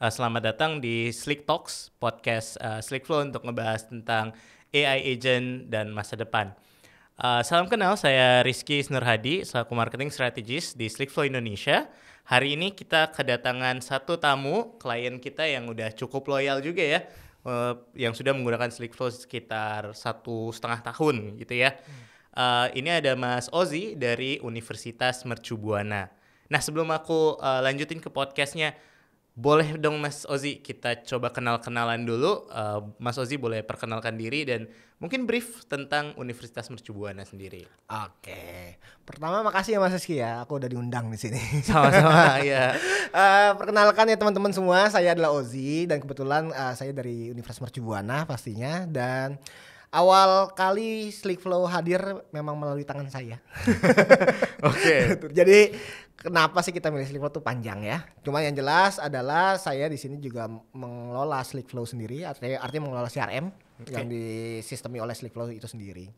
Selamat datang di Slick Talks, podcast Slick Flow untuk ngebahas tentang AI agent dan masa depan. Salam kenal, saya Rizky Snurhadi, selaku Marketing Strategist di Slick Flow Indonesia. Hari ini kita kedatangan satu tamu, klien kita yang udah cukup loyal juga ya, yang sudah menggunakan Slick Flow sekitar 1,5 tahun gitu ya. Ini ada Mas Ozzy dari Universitas Mercu Buana. Nah, sebelum aku lanjutin ke podcastnya, boleh dong Mas Ozzy kita coba kenal-kenalan dulu. Mas Ozzy boleh perkenalkan diri dan mungkin brief tentang Universitas Mercu Buana sendiri. Oke, pertama makasih ya Mas Rizky ya, aku udah diundang di sini. Sama-sama ya. Perkenalkan ya teman-teman semua, saya adalah Ozzy dan kebetulan saya dari Universitas Mercu Buana pastinya, dan awal kali Slick Flow hadir memang melalui tangan saya. Oke. Jadi kenapa sih kita milih Slick Flow tuh panjang ya. Cuma yang jelas adalah saya di sini juga mengelola Slick Flow sendiri, artinya mengelola CRM yang disistemi oleh Slick Flow itu sendiri.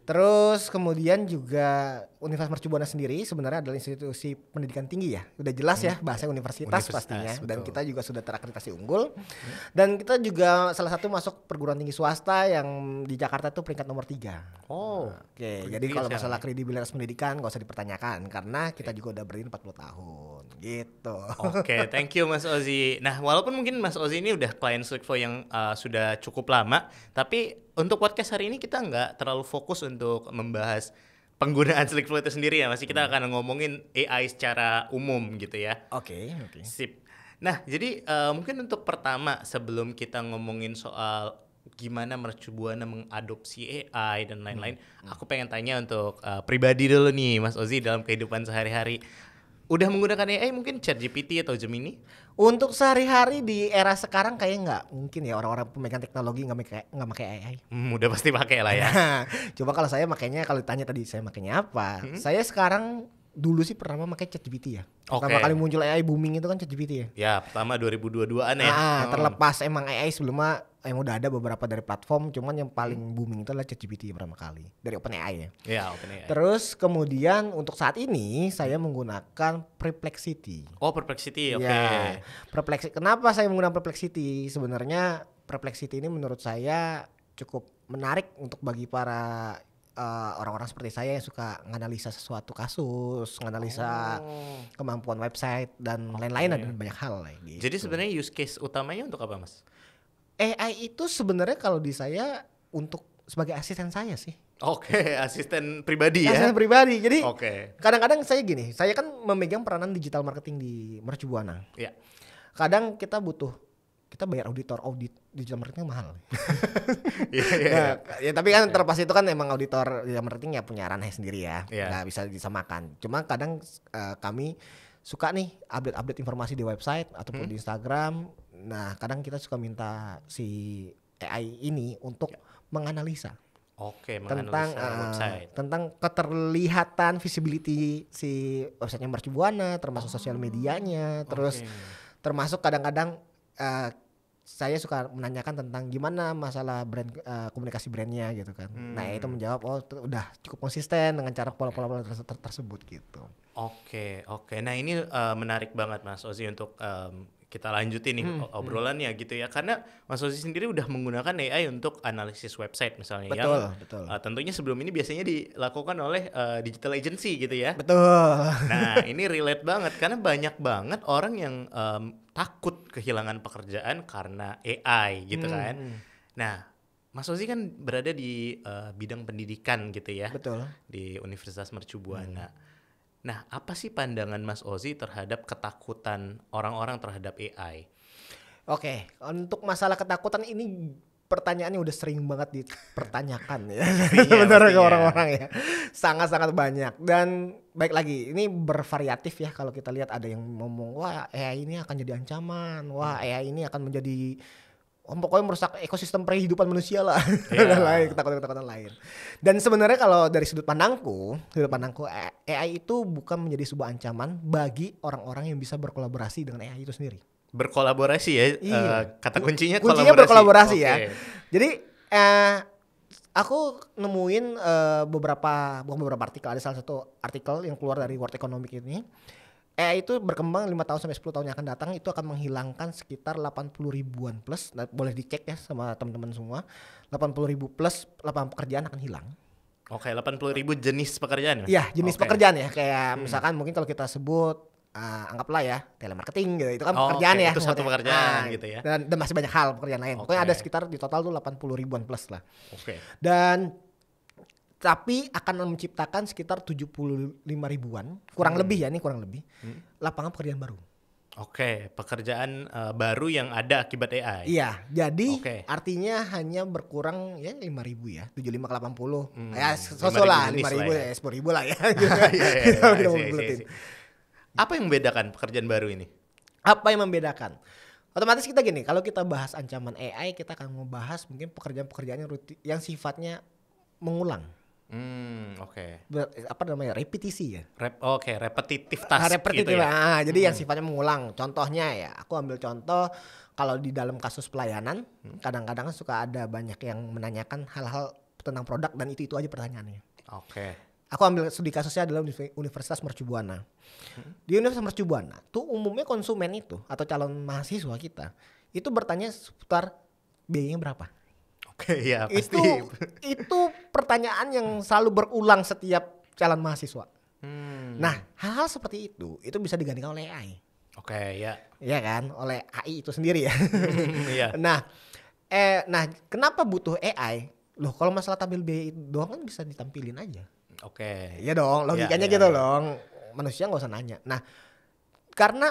Terus kemudian juga Universitas Mercu Buana sendiri sebenarnya adalah institusi pendidikan tinggi ya. Udah jelas ya bahasa universitas pastinya. Betul. Dan kita juga sudah terakreditasi unggul. Dan kita juga salah satu masuk perguruan tinggi swasta yang di Jakarta itu peringkat nomor 3. Oh. Oke, jadi kalau masalah kredibilitas pendidikan gak usah dipertanyakan karena kita juga udah berdiri 40 tahun gitu. Oke, thank you Mas Ozzy. Nah, walaupun mungkin Mas Ozzy ini udah klien Slick Flow yang sudah cukup lama, tapi untuk podcast hari ini kita nggak terlalu fokus untuk membahas penggunaan Slick Flow itu sendiri ya. Masih kita akan ngomongin AI secara umum gitu ya. Oke. Sip. Nah, jadi mungkin untuk pertama sebelum kita ngomongin soal gimana Mercu Buana mengadopsi AI dan lain-lain, aku pengen tanya untuk pribadi dulu nih Mas Ozzy dalam kehidupan sehari-hari. Udah menggunakan AI mungkin ChatGPT atau Gemini? Untuk sehari-hari di era sekarang kayaknya nggak mungkin ya orang-orang pemegang teknologi nggak pakai AI. Udah pasti pakai lah ya. Nah, coba kalau saya makanya, kalau ditanya tadi saya makanya apa? Saya sekarang dulu sih pertama pakai ChatGPT ya. Pertama kali muncul AI booming itu kan ChatGPT ya. Ya, pertama 2022-an ya. Terlepas emang AI sebelumnya yang udah ada beberapa dari platform, cuman yang paling booming itu adalah ChatGPT pertama kali dari OpenAI ya. Ya, OpenAI. Terus kemudian untuk saat ini saya menggunakan Perplexity. Oh, Perplexity, oke. Ya, Perplexity. Kenapa saya menggunakan Perplexity? Sebenarnya Perplexity ini menurut saya cukup menarik untuk bagi para orang-orang seperti saya yang suka menganalisa sesuatu kasus, menganalisa kemampuan website dan lain-lain, ada banyak hal gitu. Jadi sebenarnya use case utamanya untuk apa, Mas? AI itu sebenarnya kalau di saya untuk sebagai asisten saya sih. Oke, asisten pribadi ya. Asisten pribadi. Jadi kadang-kadang saya gini, saya kan memegang peranan digital marketing di Mercu Buana. Iya. Kadang kita bayar audit digital marketing mahal. Iya. Ya tapi kan terlepas itu kan emang auditor digital marketing ya punya ranah sendiri ya. Nggak bisa disamakan. Cuma kadang kami suka nih update informasi di website ataupun di Instagram. Nah, kadang kita suka minta si AI ini untuk menganalisa. Oke, tentang website. Tentang keterlihatan visibility si websitenya Mercu Buana, termasuk sosial medianya, terus termasuk kadang-kadang saya suka menanyakan tentang gimana masalah brand, komunikasi brandnya gitu kan. Nah, itu menjawab udah cukup konsisten dengan cara pola-pola tersebut gitu. Oke. Nah, ini menarik banget Mas Ozzy untuk kita lanjutin nih obrolannya gitu ya, karena Mas Ozzy sendiri udah menggunakan AI untuk analisis website misalnya. Betul. Tentunya sebelum ini biasanya dilakukan oleh digital agency gitu ya. Betul. Nah, ini relate banget karena banyak banget orang yang takut kehilangan pekerjaan karena AI gitu kan. Nah, Mas Ozzy kan berada di bidang pendidikan gitu ya. Betul. Di Universitas Mercu Buana. Nah, apa sih pandangan Mas Ozzy terhadap ketakutan orang-orang terhadap AI? Oke, untuk masalah ketakutan ini pertanyaannya udah sering banget dipertanyakan ya. Benar ke orang-orang ya. Sangat-sangat banyak, dan baik lagi ini bervariatif ya. Kalau kita lihat ada yang ngomong wah AI ini akan jadi ancaman, wah AI ini akan menjadi pokoknya merusak ekosistem kehidupan manusia lah. Lain ketakutan lain. Dan sebenarnya kalau dari sudut pandangku AI itu bukan menjadi sebuah ancaman bagi orang-orang yang bisa berkolaborasi dengan AI itu sendiri. Berkolaborasi ya, kata kuncinya berkolaborasi ya. Jadi aku nemuin beberapa artikel, ada salah satu artikel yang keluar dari World Economic ini. AI itu berkembang 5 tahun sampai 10 tahun yang akan datang itu akan menghilangkan sekitar 80 ribuan plus. Nah, boleh dicek ya sama teman-teman semua. 80 ribu plus lapangan pekerjaan akan hilang. Oke, 80.000 jenis pekerjaan. Iya, jenis pekerjaan ya. Kayak misalkan mungkin kalau kita sebut anggaplah ya telemarketing gitu. Itu kan pekerjaan ya. Itu satu pekerjaan gitu ya. Dan masih banyak hal pekerjaan lain. Pokoknya ada sekitar di total tuh 80 ribuan plus lah. Oke. Dan tapi akan menciptakan sekitar 75 ribuan, kurang lebih ya, ini kurang lebih, lapangan pekerjaan baru. Oke, pekerjaan baru yang ada akibat AI. Iya, jadi artinya hanya berkurang ya 5.000 ya, 75 ke 80. Ya sosok lah 5.000 ya, 10.000 lah ya. Apa yang membedakan pekerjaan baru ini? Apa yang membedakan? Otomatis kita gini, kalau kita bahas ancaman AI, kita akan membahas mungkin pekerjaan-pekerjaan yang sifatnya mengulang. Apa namanya, repetisi ya. Repetitif task repetitif gitu ya. Jadi yang sifatnya mengulang. Contohnya ya, aku ambil contoh kalau di dalam kasus pelayanan, kadang-kadang suka ada banyak yang menanyakan hal-hal tentang produk dan itu aja pertanyaannya. Aku ambil studi kasusnya adalah Universitas Mercu Buana. Di Universitas Mercu Buana tuh umumnya konsumen itu atau calon mahasiswa kita itu bertanya seputar biayanya berapa. Ya pasti. Itu pertanyaan yang selalu berulang setiap calon mahasiswa. Nah, hal-hal seperti itu bisa digantikan oleh AI. Ya. Iya kan, oleh AI itu sendiri ya. Iya. Nah, kenapa butuh AI? Loh, kalau masalah tampil biaya itu doang kan bisa ditampilin aja. Iya dong, logikanya gitu dong. Manusia nggak usah nanya. Nah, karena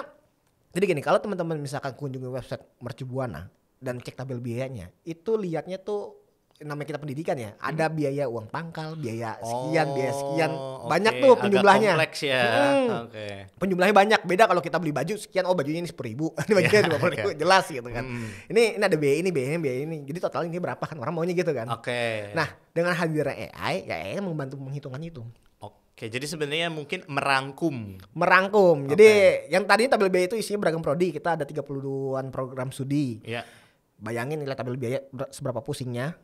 jadi gini, kalau teman-teman misalkan kunjungi website Mercu Buana dan cek tabel biayanya, itu lihatnya tuh namanya kita pendidikan ya, ada biaya uang pangkal, biaya sekian, banyak tuh penjumlahnya. Agak kompleks ya. Penjumlahnya banyak, beda kalau kita beli baju sekian, bajunya ini 10.000, ini bajunya 20.000, jelas gitu kan. Ini ada biaya ini, jadi total ini berapa kan, orang maunya gitu kan. Nah, dengan hadirnya AI, ya AI membantu menghitungkan itu. Jadi sebenarnya mungkin merangkum. Jadi yang tadinya tabel biaya itu isinya beragam prodi, kita ada 32-an program studi. Bayangin nilai tabel biaya seberapa pusingnya.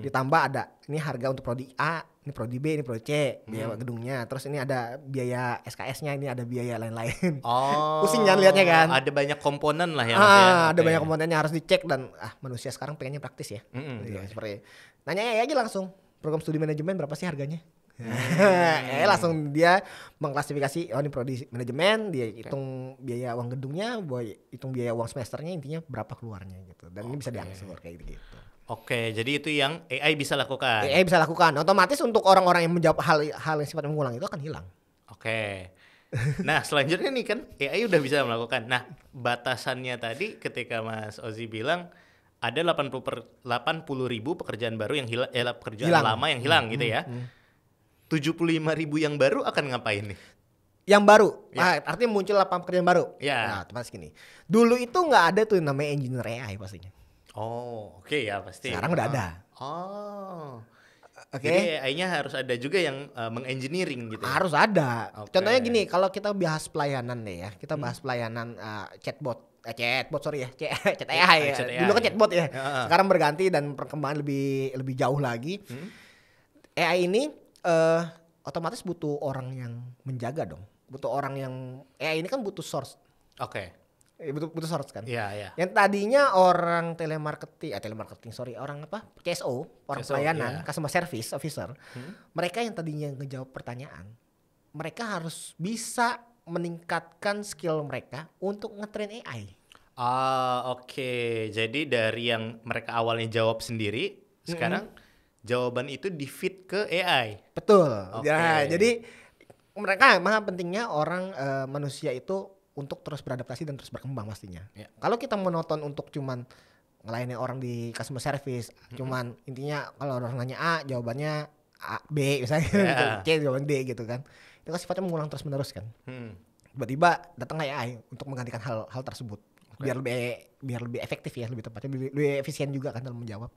Ditambah ada ini harga untuk prodi A, ini prodi B, ini prodi C, biaya gedungnya. Terus ini ada biaya SKS-nya, ini ada biaya lain-lain. Pusing kan lihatnya kan. Ada banyak komponen lah ya. Ada banyak komponennya harus dicek dan manusia sekarang pengennya praktis ya. Seperti nanya aja langsung, program studi manajemen berapa sih harganya? Langsung dia mengklasifikasi, ini prodi manajemen, dia hitung biaya uang gedungnya, hitung biaya uang semesternya, intinya berapa keluarnya gitu. Dan ini bisa diangsur kayak gitu. Jadi itu yang AI bisa lakukan. AI bisa lakukan. Otomatis untuk orang-orang yang menjawab hal yang sifatnya mengulang itu akan hilang. Nah, selanjutnya nih kan AI udah bisa melakukan. Nah, batasannya tadi ketika Mas Ozi bilang ada 80.000 pekerjaan baru yang hilang, lama yang hilang gitu ya. 75.000 yang baru akan ngapain nih? Yang baru, artinya muncul lapangan pekerjaan baru. Nah, teman gini. Dulu itu nggak ada tuh namanya engineer AI pastinya. Ya pasti. Sekarang udah ada. Jadi AI-nya harus ada juga yang mengengineering gitu. Harus ada. Contohnya gini, kalau kita bahas pelayanan deh ya, kita bahas pelayanan chat AI ya. Dulu kan chatbot ya. Sekarang berganti dan perkembangan lebih jauh lagi. AI ini otomatis butuh orang yang menjaga dong. Butuh orang yang AI ini kan butuh source. Butuh source kan. Yang tadinya orang orang CSO, orang pelayanan, customer service officer. Mereka yang tadinya ngejawab pertanyaan, mereka harus bisa meningkatkan skill mereka untuk ngetrain AI. Jadi dari yang mereka awalnya jawab sendiri, sekarang jawaban itu di-feed ke AI. Betul. Ya, jadi mereka memang pentingnya orang manusia itu untuk terus beradaptasi dan terus berkembang pastinya. Kalau kita monoton untuk cuman ngelayani orang di customer service, cuman intinya kalau orang nanya A jawabannya A, B misalnya, C jawaban D gitu kan. Itu kan sifatnya mengulang terus-menerus kan. Tiba-tiba datang AI untuk menggantikan hal tersebut. Biar lebih efektif ya, lebih tepatnya lebih efisien juga kan dalam menjawab.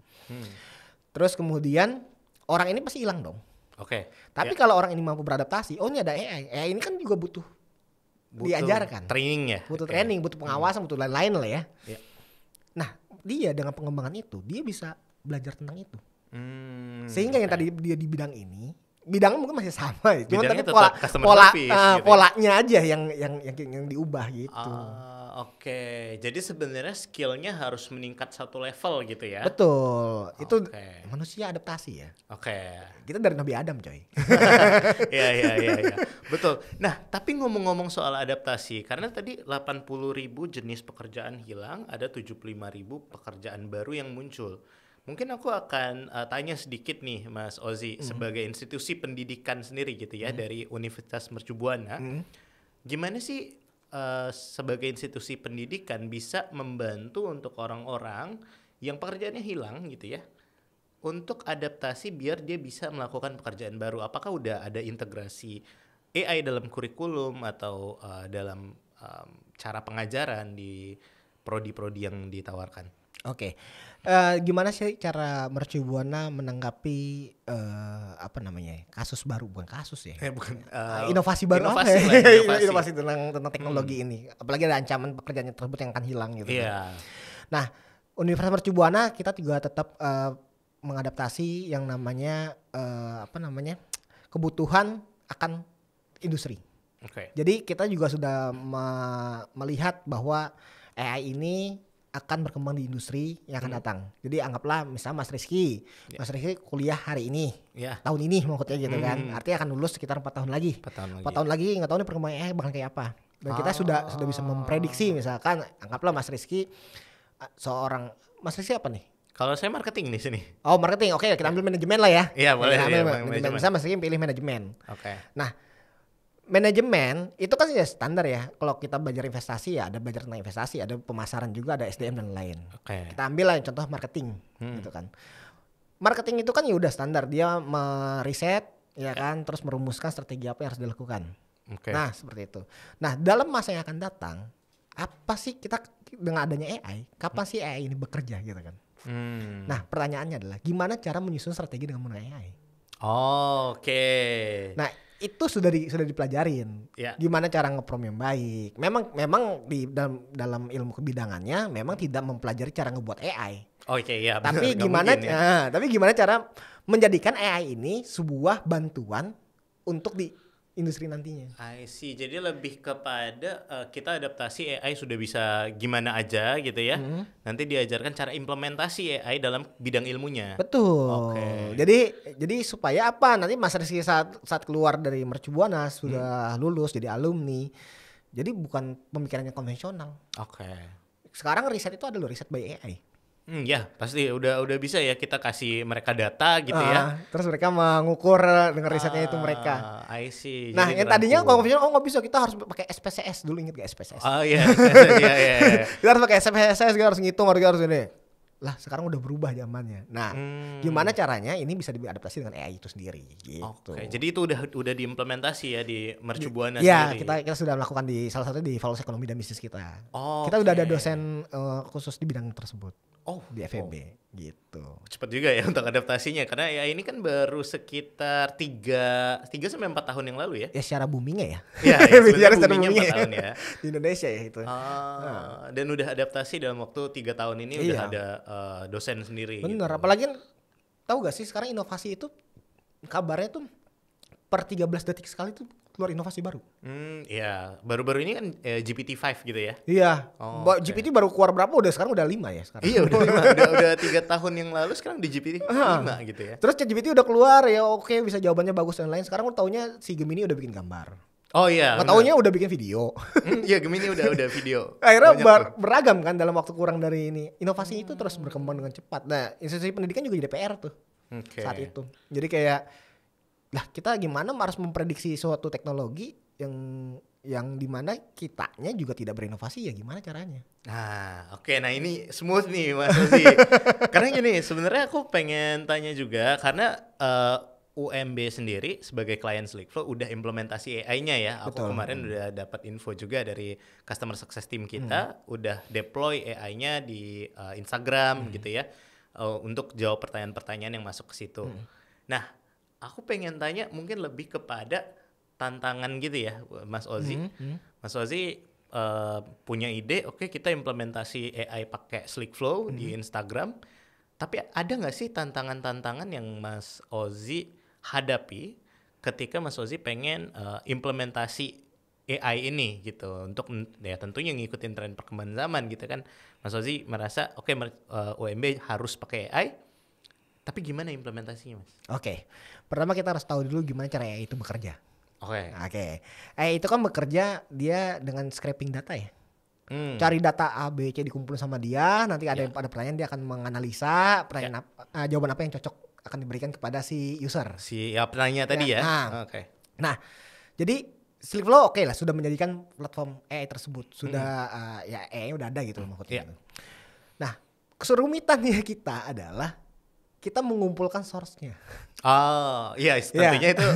Terus kemudian orang ini pasti hilang dong. Tapi kalau orang ini mampu beradaptasi, ini ada AI. AI ini kan juga butuh diajarkan. Training ya. Butuh training, butuh pengawasan, butuh lain-lain lah ya. Nah, dia dengan pengembangan itu, dia bisa belajar tentang itu. Sehingga yang tadi dia di bidang ini, bidangnya mungkin masih sama ya. Cuma Bidangnya tapi tetap customer service gitu ya? polanya aja yang diubah gitu. Oke. Jadi sebenarnya skillnya harus meningkat satu level gitu ya? Betul. Itu Oke. manusia adaptasi ya. Oke. Kita dari Nabi Adam, coy. Iya. Betul. Nah, tapi ngomong-ngomong soal adaptasi, karena tadi 80.000 jenis pekerjaan hilang, ada 75.000 pekerjaan baru yang muncul. Mungkin aku akan tanya sedikit nih, Mas Ozi, sebagai institusi pendidikan sendiri gitu ya, dari Universitas Mercu Buana. Gimana sih sebagai institusi pendidikan bisa membantu untuk orang-orang yang pekerjaannya hilang gitu ya, untuk adaptasi biar dia bisa melakukan pekerjaan baru? Apakah udah ada integrasi AI dalam kurikulum atau dalam cara pengajaran di prodi-prodi yang ditawarkan? Oke. Gimana sih cara Mercu Buana menanggapi kasus baru, bukan kasus ya? Bukan Inovasi baru inovasi apa ya? lah, inovasi. Inovasi tentang teknologi ini. Apalagi ada ancaman pekerjaan tersebut yang akan hilang gitu. Iya. Nah, Universitas Mercu Buana kita juga tetap mengadaptasi yang namanya kebutuhan akan industri. Oke. Jadi kita juga sudah melihat bahwa AI ini akan berkembang di industri yang akan datang. Jadi anggaplah misalnya Mas Rizky kuliah hari ini, tahun ini maksudnya gitu kan. Artinya akan lulus sekitar 4 tahun lagi. 4 tahun lagi nggak tahu nih perkembangan AI bakal kayak apa. Dan kita sudah bisa memprediksi, misalkan anggaplah Mas Rizky Mas Rizky apa nih? Kalau saya marketing di sini. Oh, marketing. Oke, kita ambil manajemen lah ya. Iya, boleh. Manajemen. Misalnya Mas Rizky pilih manajemen. Oke. Nah, manajemen itu kan ya standar ya. Kalau kita belajar investasi ya ada belajar tentang investasi, ada pemasaran juga, ada SDM dan lain. Oke. Kita ambil lah contoh marketing gitu kan. Marketing itu kan ya udah standar, dia meriset ya kan, terus merumuskan strategi apa yang harus dilakukan. Oke. Nah, seperti itu. Nah, dalam masa yang akan datang, apa sih kita dengan adanya AI, kapan sih AI ini bekerja gitu kan? Nah, pertanyaannya adalah gimana cara menyusun strategi dengan menggunakan AI? Oke. Nah, itu sudah dipelajarin. Gimana cara nge-prompt yang baik. Memang di dalam ilmu kebidangannya memang tidak mempelajari cara ngebuat AI. Oke, ya. Tapi gimana cara menjadikan AI ini sebuah bantuan untuk di industri nantinya. I see. Jadi lebih kepada kita adaptasi AI sudah bisa gimana aja gitu ya. Nanti diajarkan cara implementasi AI dalam bidang ilmunya. Betul. Oke. Jadi supaya apa? Nanti Mas Rizky saat keluar dari Mercu Buana sudah lulus jadi alumni. Jadi bukan pemikirannya konvensional. Oke. Sekarang riset itu ada loh, riset by AI. Ya pasti udah bisa ya, kita kasih mereka data gitu ya. Terus mereka mengukur dengan risetnya itu mereka. I see. Nah, jadi yang tadinya konvensional nggak bisa, kita harus pakai SPSS dulu, inget gak SPSS? Oh iya. Kita harus pakai SPSS, kita harus ngitung, harus ini. Lah sekarang udah berubah zamannya. Nah, gimana caranya ini bisa diadaptasi dengan AI itu sendiri gitu. Oke, jadi itu udah diimplementasi ya di Mercu Buana sendiri. Ya, kita sudah melakukan di salah satu di Fakultas Ekonomi dan Bisnis kita. Kita udah ada dosen khusus di bidang tersebut. Di FEB gitu. Cepat juga ya untuk adaptasinya, karena ya ini kan baru sekitar 3 sampai 4 tahun yang lalu ya. Ya secara boomingnya ya. Iya, secara boomingnya 4 tahun ya. Di Indonesia ya itu. Dan udah adaptasi dalam waktu 3 tahun ini udah ada dosen sendiri. Bener, gitu. apalagi tahu gak sih sekarang inovasi itu kabarnya tuh per 13 detik sekali tuh keluar inovasi baru. Iya, baru-baru ini kan GPT-5 gitu ya. Iya. GPT baru keluar berapa, sekarang udah 5 ya sekarang. Iya, udah 5. udah 3 tahun yang lalu, sekarang di GPT 5 gitu ya. Terus ChatGPT udah keluar ya, oke, bisa jawabannya bagus dan lain. Sekarang udah taunya si Gemini udah bikin gambar. Oh iya. Nggak taunya udah bikin video. Iya, Gemini udah video. Akhirnya beragam kan dalam waktu kurang dari ini. Inovasi itu terus berkembang dengan cepat. Nah, institusi pendidikan juga jadi PR tuh saat itu. Jadi kayak lah kita gimana harus memprediksi suatu teknologi yang dimana kitanya juga tidak berinovasi, ya gimana caranya? Nah, nah ini smooth nih Mas Ozi. Karena gini, sebenarnya aku pengen tanya juga karena UMB sendiri sebagai klien Slickflow udah implementasi AI-nya ya. Aku kemarin udah dapat info juga dari customer success team kita, udah deploy AI-nya di Instagram gitu ya, untuk jawab pertanyaan-pertanyaan yang masuk ke situ. Nah, aku pengen tanya mungkin lebih kepada tantangan gitu ya, Mas Ozi. Mas Ozi punya ide, oke, kita implementasi AI pakai Slickflow di Instagram. Tapi ada nggak sih tantangan-tantangan yang Mas Ozi hadapi ketika Mas Ozi pengen implementasi AI ini gitu untuk ya tentunya ngikutin tren perkembangan zaman gitu kan. Mas Ozi merasa UMB harus pakai AI, tapi gimana implementasinya, Mas? Oke. Pertama kita harus tahu dulu gimana cara AI itu bekerja. Oke. AI itu kan bekerja dia dengan scraping data ya. Cari data A, B, C dikumpulin sama dia, nanti ada pertanyaan dia akan menganalisa jawaban apa yang cocok akan diberikan kepada si user. Si penanya tadi ya. Oke. Nah, jadi Slickflow oke lah sudah menjadikan platform AI tersebut. Sudah ya AI udah ada gitu maksudnya. Nah, kesulitannya kita adalah kita mengumpulkan source-nya. Oh, iya tentunya itu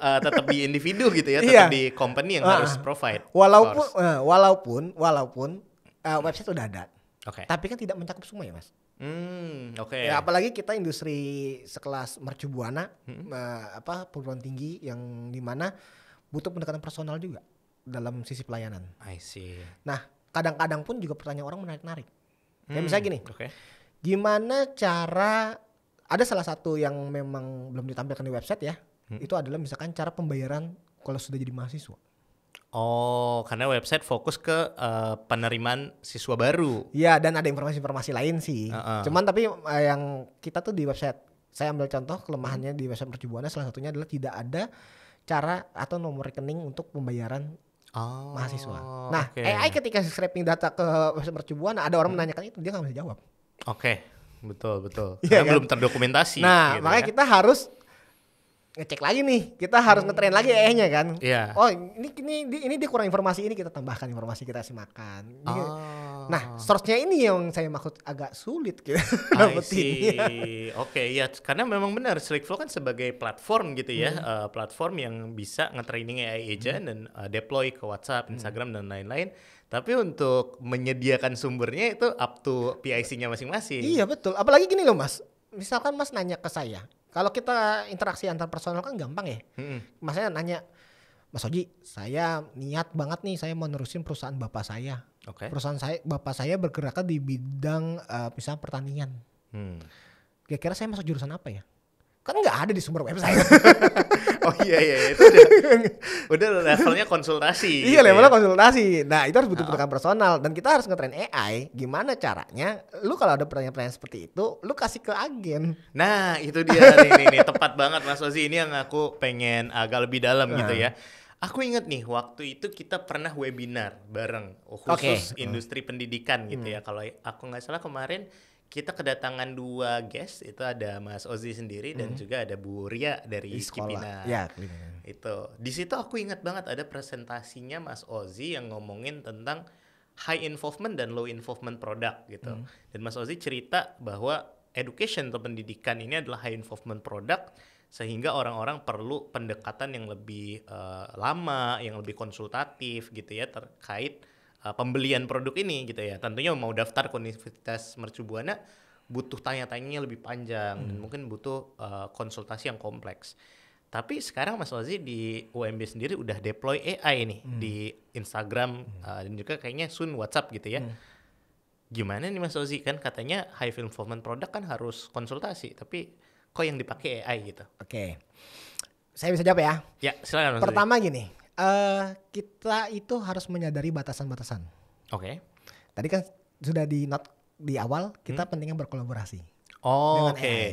tetap di individu gitu ya, tetap di company yang harus provide. Walaupun website udah ada. Oke. Tapi kan tidak mencakup semua ya, Mas. Oke. Ya, apalagi kita industri sekelas Mercubuana, perguruan tinggi yang dimana butuh pendekatan personal juga dalam sisi pelayanan. I see. Nah, kadang-kadang pun juga pertanyaan orang menarik-narik. Kayak misalnya gini, gimana cara, ada salah satu yang memang belum ditampilkan di website ya, itu adalah misalkan cara pembayaran kalau sudah jadi mahasiswa. Oh, karena website fokus ke penerimaan siswa baru. Iya, dan ada informasi-informasi lain sih. Cuman tapi yang kita tuh di website, saya ambil contoh kelemahannya di website Mercubuana salah satunya adalah tidak ada cara atau nomor rekening untuk pembayaran mahasiswa. Nah, AI ketika scraping data ke website Mercubuana, ada orang menanyakan itu, dia nggak bisa jawab. Oke, betul. Karena belum terdokumentasi. Nah, gitu makanya kita harus ngecek lagi nih, kita harus ngetrain lagi AI-nya kan. Oh, ini dia kurang informasi, ini kita tambahkan informasi, kita kasih makan. Nah, source-nya ini yang saya maksud agak sulit gitu dapetinnya. Oke, ya karena memang benar Slickflow kan sebagai platform gitu ya, platform yang bisa nge-training AI agent dan deploy ke WhatsApp, Instagram dan lain-lain. Tapi untuk menyediakan sumbernya itu up to PIC-nya masing-masing. Iya betul, apalagi gini loh Mas. Misalkan Mas nanya ke saya, kalau kita interaksi antar personal kan gampang ya. Masnya nanya, Mas Oji, saya niat banget nih, saya mau nerusin perusahaan bapak saya. Perusahaan bapak saya bergerak di bidang misalnya pertanian. Kira-kira saya masuk jurusan apa ya? Kan nggak ada di sumber website. Oh iya itu udah levelnya konsultasi. Iya, levelnya konsultasi. Nah, itu harus butuh pendekatan personal dan kita harus ngetrain AI. Gimana caranya? Lu kalau ada pertanyaan-pertanyaan seperti itu, lu kasih ke agen. Nah, itu dia nih tepat banget Mas Ozi. Ini yang aku pengen agak lebih dalam gitu ya. Aku inget nih waktu itu kita pernah webinar bareng khusus industri pendidikan gitu ya. Kalau aku nggak salah kemarin kita kedatangan 2 guest, itu ada Mas Ozi sendiri dan juga ada Bu Ria dari Kipina. Ya, itu. Di situ aku ingat banget ada presentasinya Mas Ozi yang ngomongin tentang high involvement dan low involvement product gitu. Dan Mas Ozi cerita bahwa education atau pendidikan ini adalah high involvement product sehingga orang-orang perlu pendekatan yang lebih lama, yang lebih konsultatif gitu ya terkait pembelian produk ini gitu ya. Tentunya mau daftar ke Universitas Mercubuana butuh tanya-tanyanya lebih panjang dan mungkin butuh konsultasi yang kompleks. Tapi sekarang Mas Ozi di UMB sendiri udah deploy AI nih di Instagram dan juga kayaknya soon WhatsApp gitu ya. Gimana nih Mas Ozi, kan katanya high involvement product kan harus konsultasi, tapi kok yang dipakai AI gitu? Oke. Saya bisa jawab ya? Ya, silakan Mas Pertama Ozi. gini, kita itu harus menyadari batasan-batasan. Tadi kan sudah di note di awal kita pentingnya berkolaborasi.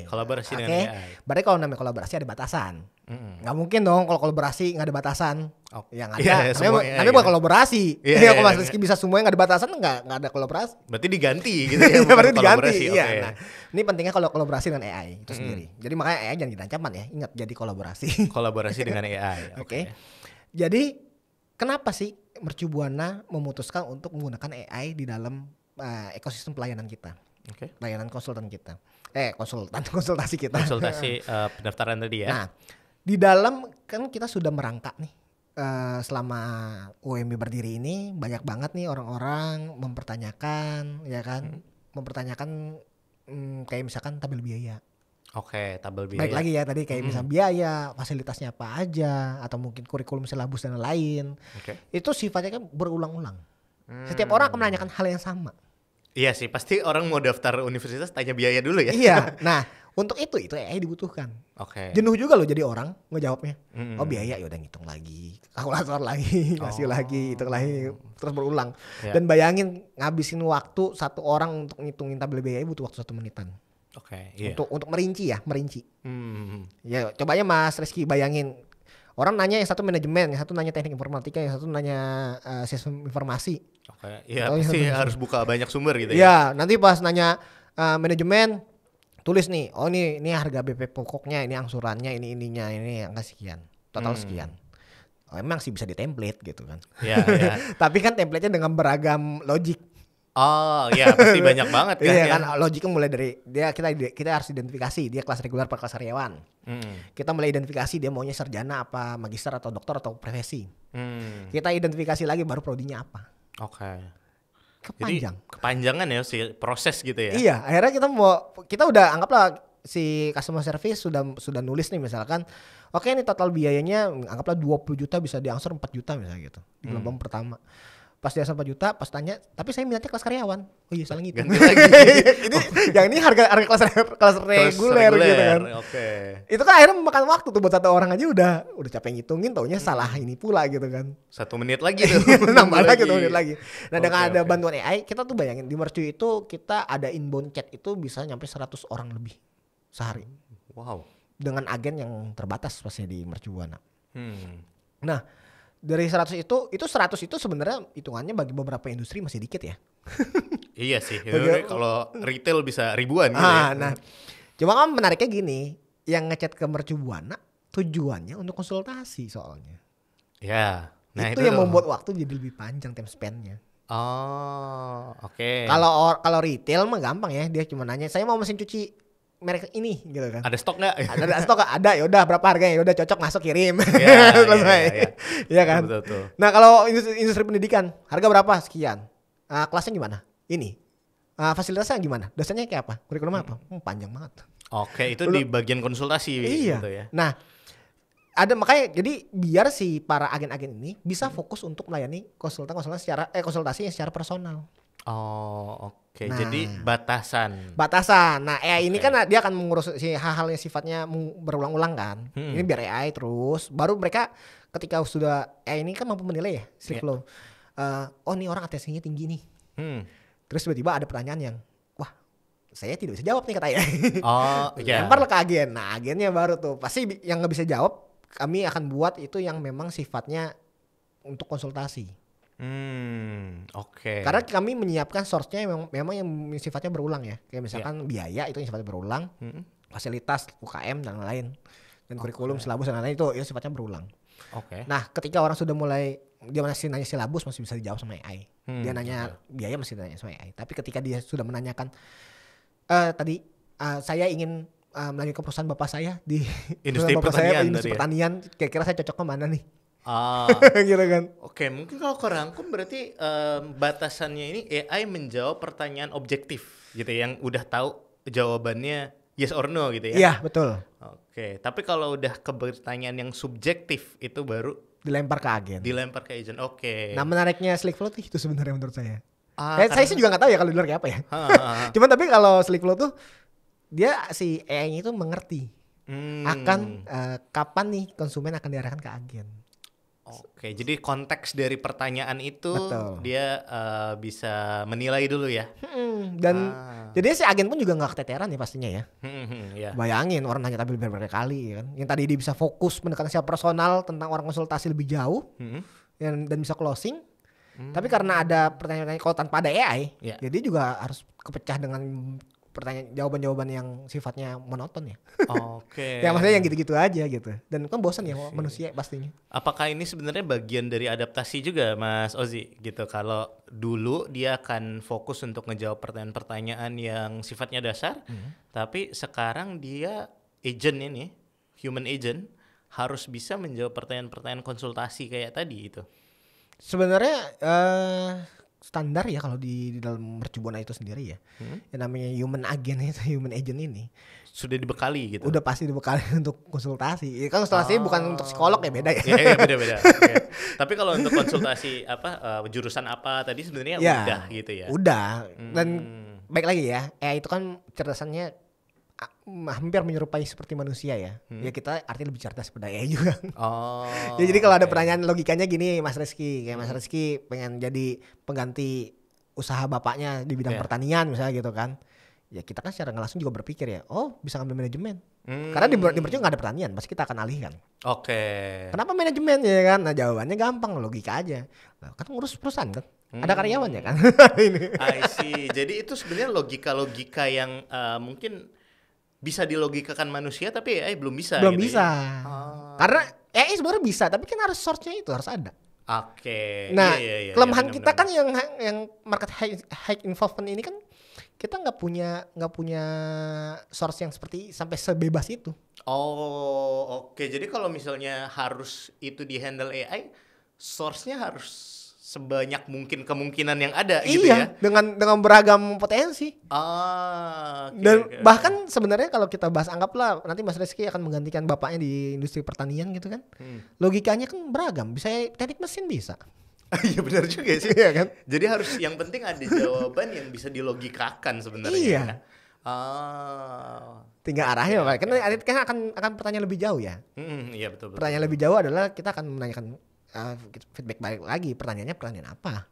Kolaborasi dengan AI. Berarti kalau namanya kolaborasi ada batasan. Nggak mungkin dong kalau kolaborasi nggak ada batasan. Yang ada namanya bukan kolaborasi. Kalau Mas Rizky bisa semuanya nggak ada batasan, nggak ada kolaborasi. Berarti diganti gitu ya. Berarti diganti. Nah, ini pentingnya kalau kolaborasi dengan AI itu sendiri. Jadi makanya AI jangan jadi ancaman ya. Ingat, jadi kolaborasi. Kolaborasi dengan AI. Oke. Jadi kenapa sih Mercubuana memutuskan untuk menggunakan AI di dalam ekosistem pelayanan kita? Pelayanan konsultan kita. Konsultasi kita. Konsultasi pendaftaran tadi ya. Nah, di dalam kan kita sudah merangkak nih. Selama UMB berdiri ini banyak banget nih orang-orang mempertanyakan ya kan. Mempertanyakan kayak misalkan tabel biaya. Tabel biaya. Baik lagi ya tadi kayak misalnya biaya, fasilitasnya apa aja, atau mungkin kurikulum silabus dan lain. Itu sifatnya kan berulang-ulang. Setiap orang akan menanyakan hal yang sama. Iya sih, pasti orang mau daftar universitas tanya biaya dulu ya. Iya. Nah, Untuk itu AI dibutuhkan. Oke. Jenuh juga loh jadi orang ngejawabnya. Oh biaya ya udah ngitung lagi, kalkulator lagi, ngasih lagi, hitung lagi, terus berulang. Ya. Dan bayangin ngabisin waktu satu orang untuk ngitungin tabel biaya butuh waktu 1 menitan. Oke. Iya. Untuk merinci. Hmm. Ya coba aja Mas Rizky bayangin. Orang nanya yang satu manajemen, yang satu nanya teknik informatika, yang satu nanya sistem informasi. Oke. Iya pasti harus buka banyak sumber gitu ya. Ya nanti pas nanya manajemen tulis nih, oh ini harga BP pokoknya, ini angsurannya, ini ininya, ini angka sekian, total sekian. Oh, emang sih bisa di template gitu kan. Iya, iya. Tapi kan template-nya dengan beragam logik. Oh, ya pasti banyak banget kan. Iya ya. kan, logiknya mulai dari kita harus identifikasi dia kelas reguler apa kelas karyawan. Kita mulai identifikasi dia maunya sarjana apa, magister atau doktor atau profesi. Kita identifikasi lagi baru prodinya apa. Oke. Kepanjang. Jadi kepanjangan ya si proses gitu ya. Iya, akhirnya kita udah anggaplah si customer service sudah nulis nih misalkan, oke ini total biayanya anggaplah 20 juta bisa diangsur 4 juta misalnya gitu di gelombang pertama. Pas dia 4 juta, pas tanya, tapi saya minatnya kelas karyawan. Oh iya salah ngitung. Ganti lagi. Ini yang ini harga kelas reguler gitu kan. Oke. Itu kan akhirnya memakan waktu tuh buat satu orang aja udah capek ngitungin, taunya salah ini pula gitu kan. 1 menit lagi tuh. Nambah lagi 1 menit lagi. Nah dengan ada Oke. bantuan AI, kita tuh bayangin di Mercu itu kita ada inbound chat itu bisa nyampe 100 orang lebih sehari. Wow. Dengan agen yang terbatas pastinya di Mercubuana. Hmm. Nah dari 100 itu 100 itu sebenarnya hitungannya bagi beberapa industri masih dikit ya. Iya sih. Kalau retail bisa ribuan gitu ya. Nah, cuma kan menariknya gini, yang ngechat ke Mercubuana tujuannya untuk konsultasi soalnya. Ya. Nah itu yang membuat waktu jadi lebih panjang time span-nya. Oh, oke. Kalau retail mah gampang ya, dia cuma nanya, "Saya mau mesin cuci merek ini," gitu kan. Ada stok nggak? Ada stok gak? Ada, ya udah berapa harganya? Ya udah cocok masuk kirim. Iya, Selesai. iya. Iya kan? Betul. Nah, kalau industri pendidikan, harga berapa? Sekian. Kelasnya gimana? Ini. Fasilitasnya gimana? Dosennya kayak apa? Kurikulum apa? Panjang banget. Oke, itu di bagian konsultasi Iya. gitu ya. Nah, ada makanya jadi biar si para agen-agen ini bisa fokus untuk melayani konsultasi secara personal. Oh, oke. Nah. Jadi batasan. Nah AI ini kan dia akan mengurus si hal-hal yang sifatnya berulang-ulang kan. Ini biar AI terus. Baru mereka ketika sudah AI ini kan mampu menilai ya Slick Flow. Oh ini orang atensinya tinggi nih. Terus tiba-tiba ada pertanyaan yang, wah saya tidak bisa jawab nih katanya. Oh, iya. Lemparlah ke agen. Nah agennya baru tuh pasti yang nggak bisa jawab kami akan buat itu yang memang sifatnya untuk konsultasi. Oke. Karena kami menyiapkan source-nya memang yang sifatnya berulang ya. Kayak misalkan biaya itu yang sifatnya berulang, fasilitas UKM dan lain-lain, dan kurikulum, silabus dan lain-lain itu sifatnya berulang. Oke. Nah, ketika orang sudah mulai dia masih nanya silabus masih bisa dijawab sama AI. Dia nanya biaya masih nanya sama AI. Tapi ketika dia sudah menanyakan tadi saya ingin melanjutkan perusahaan bapak saya di Industri pertanian. Industri pertanian, kira-kira saya cocok kemana nih? Gitu kan. Oke, mungkin kalau kerangkum berarti batasannya ini AI menjawab pertanyaan objektif gitu ya, yang udah tahu jawabannya yes or no gitu ya. Iya, betul. Oke, tapi kalau udah ke pertanyaan yang subjektif itu baru dilempar ke agen. Dilempar ke agent. Oke. Nah, menariknya Slick Flow itu sebenarnya menurut saya. Karena Saya sih juga nggak tahu ya kalau di luar kayak apa ya. Cuman tapi kalau Slick Flow tuh dia si AI itu mengerti akan kapan nih konsumen akan diarahkan ke agen. Oke, jadi konteks dari pertanyaan itu Betul. dia bisa menilai dulu ya. Dan jadi si agen pun juga nggak keteteran ya pastinya ya. Ya. Bayangin orang nanya tabel berkali-kali kan. Yang tadi dia bisa fokus pendekatan secara personal tentang orang konsultasi lebih jauh dan bisa closing. Tapi karena ada pertanyaan kalau tanpa ada AI, jadi juga harus kepecah dengan jawaban-jawaban yang sifatnya monoton ya. Oke. Ya maksudnya yang gitu-gitu aja gitu. Dan kan bosan ya manusia pastinya. Apakah ini sebenarnya bagian dari adaptasi juga Mas Ozi gitu? Kalau dulu dia akan fokus untuk ngejawab pertanyaan-pertanyaan yang sifatnya dasar, tapi sekarang dia agent ini, human agent, harus bisa menjawab pertanyaan-pertanyaan konsultasi kayak tadi itu. Sebenarnya standar ya kalau di dalam Mercubuana itu sendiri ya. Yang namanya human agent ini sudah dibekali gitu. Udah pasti dibekali untuk konsultasi. Ya kan konsultasi bukan untuk psikolog ya, beda ya. Iya beda-beda. Okay. Tapi kalau untuk konsultasi jurusan apa tadi sebenarnya udah gitu ya. Udah. Dan baik lagi ya. Itu kan cerdasannya hampir menyerupai seperti manusia ya. Ya kita artinya lebih cerdas pada AI juga. Oh. Ya jadi kalau ada pertanyaan logikanya gini Mas Rizky, kayak Mas Rizky pengen jadi pengganti usaha bapaknya di bidang pertanian misalnya gitu kan. Ya kita kan secara langsung juga berpikir ya, oh bisa ngambil manajemen. Karena di Mercu nggak ada pertanian, pasti kita akan alihkan. Oke. Kenapa manajemen ya kan? Nah jawabannya gampang, logika aja. Nah, kan ngurus perusahaan kan, ada karyawannya kan. I see. Jadi itu sebenarnya logika-logika yang mungkin bisa dilogikakan manusia tapi AI belum bisa. Belum gitu bisa. Ya? Karena AI sebenarnya bisa, tapi kan harus source-nya itu harus ada. Oke. Nah, iya, kelemahan bener, kita bener. kan yang market high involvement ini kan kita nggak punya source yang seperti sampai sebebas itu. Oh, oke. Jadi kalau misalnya harus itu di handle AI, source-nya harus sebanyak mungkin kemungkinan yang ada gitu ya. Iya, dengan beragam potensi. Oke, Dan oke, bahkan sebenarnya kalau kita bahas anggaplah nanti Mas Rizky akan menggantikan bapaknya di industri pertanian gitu kan. Logikanya kan beragam, bisa teknik mesin bisa. Iya benar juga sih. Iya kan? Jadi harus yang penting ada jawaban yang bisa dilogikakan sebenarnya. Iya. Ya. Tinggal arahnya Pak. Kan akan pertanyaan lebih jauh ya. Iya betul. Pertanyaan lebih jauh adalah kita akan menanyakan feedback balik lagi. Pertanyaannya pertanyaan apa?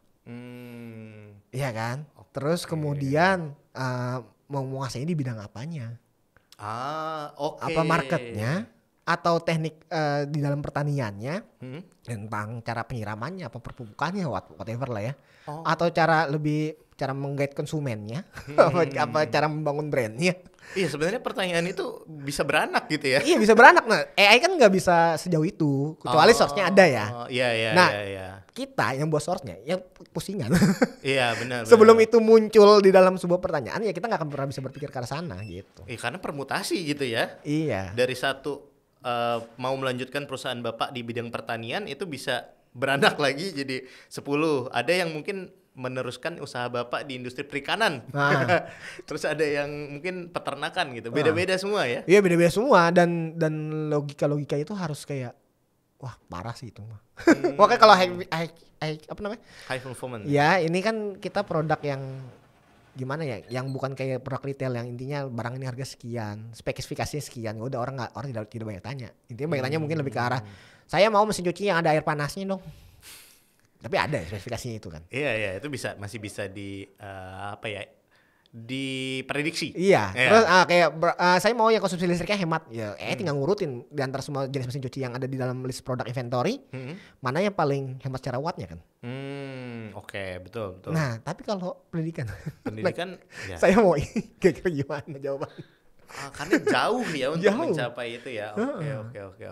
Iya kan? Terus kemudian mau menguasai di bidang apanya? Oke. Apa marketnya? Atau teknik di dalam pertaniannya tentang cara penyiramannya, apa perpupukannya, whatever lah ya. Atau cara menggait konsumennya, apa cara membangun brandnya. Iya sebenarnya pertanyaan itu bisa beranak gitu ya. Iya bisa beranak. Nah AI kan nggak bisa sejauh itu, kecuali source-nya ada ya. Iya. Nah kita yang buat source-nya, yang pusingan. Iya benar. Sebelum itu muncul di dalam sebuah pertanyaan ya kita nggak akan pernah bisa berpikir ke arah sana gitu. Karena permutasi gitu ya. Iya. Dari satu mau melanjutkan perusahaan bapak di bidang pertanian itu bisa beranak lagi jadi 10. Ada yang mungkin meneruskan usaha bapak di industri perikanan. Terus ada yang mungkin peternakan gitu. Beda-beda semua ya. Iya beda-beda semua dan logika itu harus kayak wah parah sih itu mah. Makanya kalau apa namanya? High performance. Ya ini kan kita produk yang gimana ya, yang bukan kayak produk retail yang intinya barang ini harga sekian, spesifikasinya sekian, udah orang tidak banyak tanya. Intinya banyak tanya mungkin lebih ke arah saya mau mesin cuci yang ada air panasnya dong. Tapi ada spesifikasinya itu kan. Iya itu masih bisa diprediksi. Iya. Terus kayak saya mau yang konsumsi listriknya hemat. Ya, tinggal ngurutin di antara semua jenis mesin cuci yang ada di dalam list produk inventory, mana yang paling hemat secara wattnya kan. Oke, betul. Nah, tapi kalau pendidikan ya. saya mau kira-kira gimana jawaban? Karena jauh ya untuk mencapai itu ya.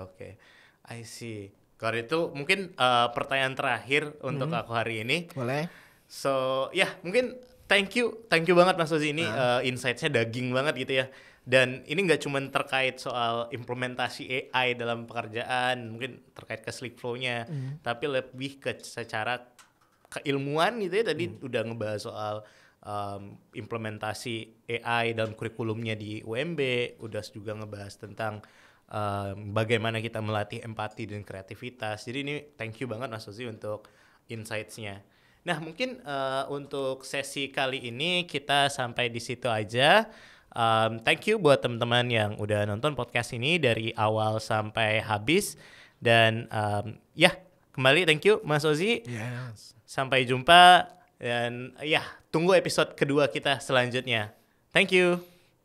Oke. I see. Kalau itu mungkin pertanyaan terakhir untuk aku hari ini. Boleh. So, mungkin thank you banget Mas Ozi ini insight-nya daging banget gitu ya. Dan ini nggak cuma terkait soal implementasi AI dalam pekerjaan, mungkin terkait ke Slickflow-nya, tapi lebih ke secara keilmuan gitu ya. Tadi udah ngebahas soal implementasi AI dalam kurikulumnya di UMB, udah juga ngebahas tentang bagaimana kita melatih empati dan kreativitas. Jadi ini thank you banget Mas Ozi untuk insights-nya. Nah mungkin untuk sesi kali ini kita sampai di situ aja. Thank you buat teman-teman yang udah nonton podcast ini dari awal sampai habis. Dan kembali thank you Mas Ozi. Yes. Sampai jumpa dan tunggu episode kedua kita selanjutnya. Thank you.